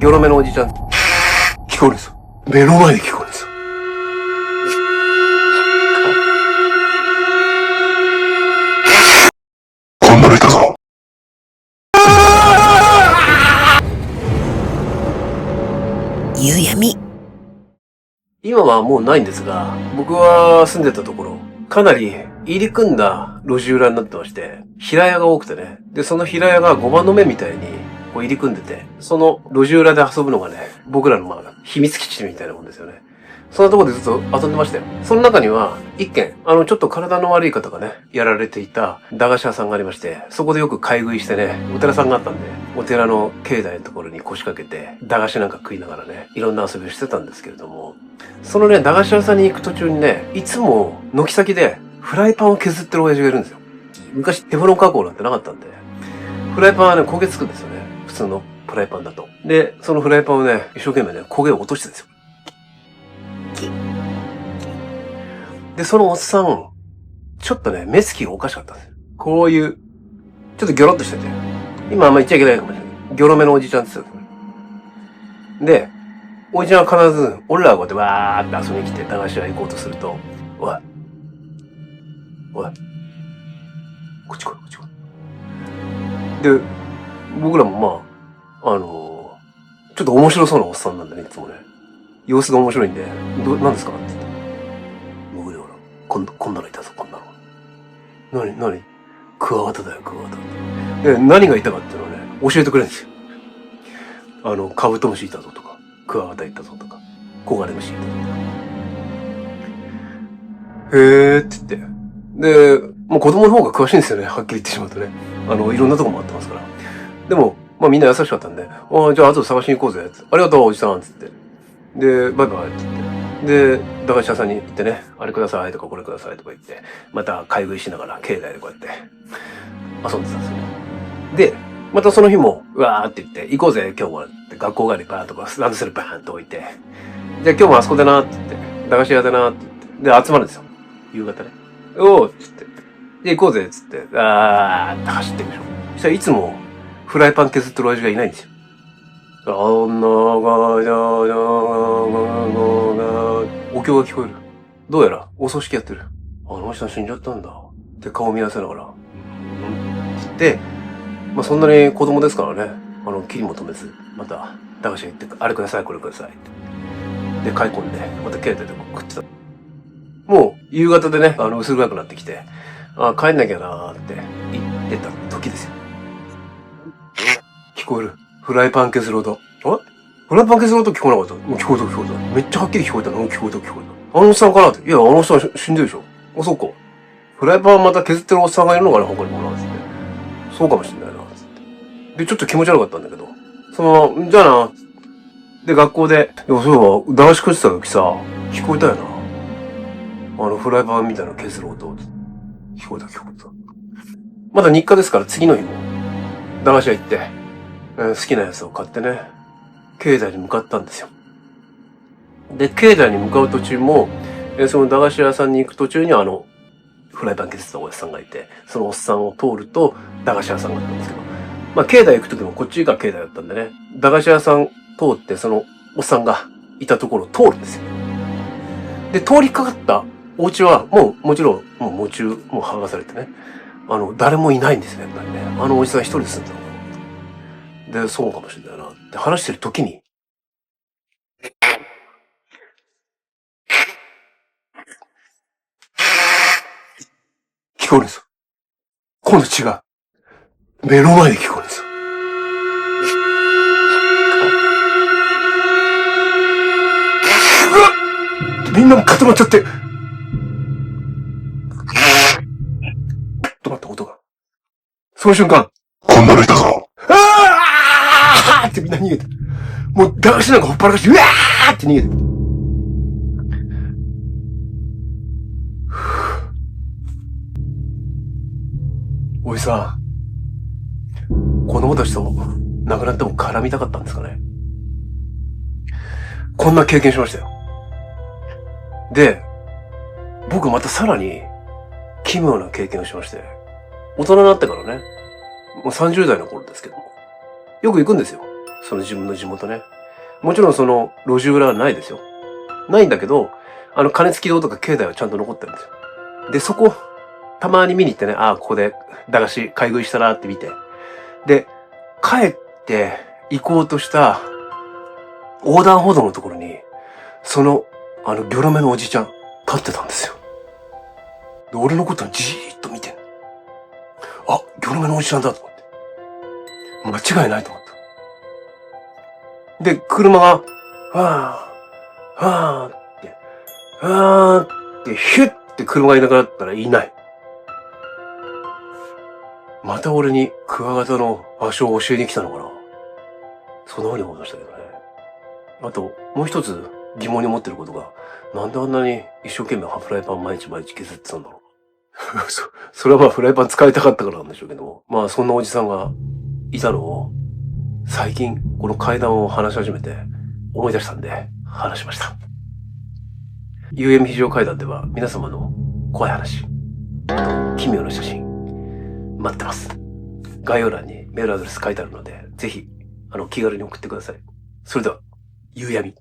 ギョロ目のおじちゃん、聞こえるんですよ。目の前で聞こえるんですよ。こんなのいたぞ。夕闇。今はもうないんですが、僕は住んでたところ、かなり入り組んだ路地裏になってまして、平屋が多くてね。で、その平屋が5番の目みたいにこう入り組んでて、その路地裏で遊ぶのがね、僕らの秘密基地みたいなもんですよね。そんなところでずっと遊んでましたよ。その中には、一軒、ちょっと体の悪い方がね、やられていた駄菓子屋さんがありまして、そこでよく買い食いしてね、お寺さんがあったんで、お寺の境内のところに腰掛けて、駄菓子なんか食いながらね、いろんな遊びをしてたんですけれども、そのね、駄菓子屋さんに行く途中にね、いつも軒先でフライパンを削ってる親父がいるんですよ。昔テフロン加工なんてなかったんで、フライパンはね、焦げつくんですよね。普通のフライパンだと。で、そのフライパンをね、一生懸命ね、焦げを落としてるんですよ。で、そのおっさん、ちょっとね、目つきがおかしかったんですよ。こういう、ちょっとギョロッとしてて。今あんま言っちゃいけないかもしれない。ギョロ目のおじちゃんって言ってたんですよ。で、おじちゃんは必ず、俺らがこうやってわーって遊びに来て駄菓子屋行こうとすると、おい、こっち来い、こっち来い。で、僕らもちょっと面白そうなおっさんなんでね、いつもね。様子が面白いんで、何ですかって言って。僕らほら、こんなのいたぞ、こんなの。何クワガタだよ、クワガタ。で、何がいたかっていうのをね、教えてくれるんですよ。カブトムシいたぞとか、クワガタいたぞとか、コガネムシいたぞとか。へーって言って。で、もう子供の方が詳しいんですよね、はっきり言ってしまうとね。いろんなとこ回ってますから。でも、みんな優しかったんで、じゃあ後で探しに行こうぜ、つって。ありがとう、おじさん、つって。で、バイバイ、つって。で、駄菓子屋さんに行ってね、あれくださいとかこれくださいとか言って、また買い食いしながら、境内でこうやって遊んでたんですよね。で、またその日も、うわーって言って、行こうぜ、今日は。って学校帰りバーンとか、ランドセルバーンと置いて、じゃあ今日もあそこでな、って言って、駄菓子屋でな、って言って、で、集まるんですよ。夕方ね。おーっつって。で、行こうぜ、つって、あーって走っていくでしょ。そしたらいつも、フライパン削ってる親父がいないんですよ。お経が聞こえる。どうやらお葬式やってる。あの人死んじゃったんだ。って顔見合わせながら。で、そんなに子供ですからね。気にも留めず、また、駄菓子屋行って、あれください、これくださいって。で、買い込んで、また携帯で食ってた。もう、夕方でね、薄暗くなってきて、帰んなきゃなーって言ってた時ですよ。聞こえる。フライパン削る音。フライパン削る音聞こえなかった？もう聞こえた聞こえた。めっちゃはっきり聞こえたの。聞こえた聞こえた。あのおっさんかなって。いや、あのおっさん死んでるでしょ。あ、そうか。フライパンまた削ってるおっさんがいるのかな、他にもな、つって。そうかもしんないな、つって。で、ちょっと気持ち悪かったんだけど。じゃあな、で、学校で、そういえば、駄菓子食ってた時さ、聞こえたよな。フライパンみたいな削る音。聞こえた聞こえた。まだ日課ですから次の日も、駄菓子屋行って、好きなやつを買ってね、境内に向かったんですよ。で、境内に向かう途中も、その駄菓子屋さんに行く途中にフライパン削ってたおっさんがいて、そのおっさんを通ると駄菓子屋さんがあったんですけど、境内行く時もこっちが境内だったんでね、駄菓子屋さん通ってそのおっさんがいたところを通るんですよ。で、通りかかったお家はもちろん、もう喪中、もう剥がされてね、誰もいないんですね、やっぱりね。おじさん一人で住んでたのかな。で、そうかもしれないなって話してる時に、聞こえるんですよ。今度違う。目の前で聞こえるんですよ。みんなも固まっちゃって。止まった音が。その瞬間、こんなのいたぞ。あーってみんな逃げて。もう駄菓子なんかほっぱらかして、うわーって逃げて。おじさん、子供たちと亡くなっても絡みたかったんですかね。こんな経験しましたよ。で、僕またさらに奇妙な経験をしまして、大人になってからね、もう30代の頃ですけども、よく行くんですよ。その自分の地元ね。もちろんその路地裏はないですよ。ないんだけど、金付き堂とか境内はちゃんと残ってるんですよ。で、そこ、たまに見に行ってね、ここで駄菓子買い食いしたなって見て。で、帰って行こうとした横断歩道のところに、その、ギョロ目のおじちゃん、立ってたんですよ。で、俺のことをじーっと見てん。ギョロ目のおじちゃんだと思って。間違いないと思った。で、車が、わーって、ヒュッって車がいなくなったらいない。また俺にクワガタの場所を教えに来たのかな。そんな風に思いましたけどね。あと、もう一つ疑問に思ってることが、なんであんなに一生懸命フライパン毎日削ってたんだろう。それはまあフライパン使いたかったからなんでしょうけども。まあそんなおじさんがいたのを、最近この階段を話し始めて思い出したんで話しました。UM 非常階段では皆様の怖い話、あと奇妙な写真、待ってます。概要欄にメールアドレス書いてあるので、ぜひ、気軽に送ってください。それでは、夕闇。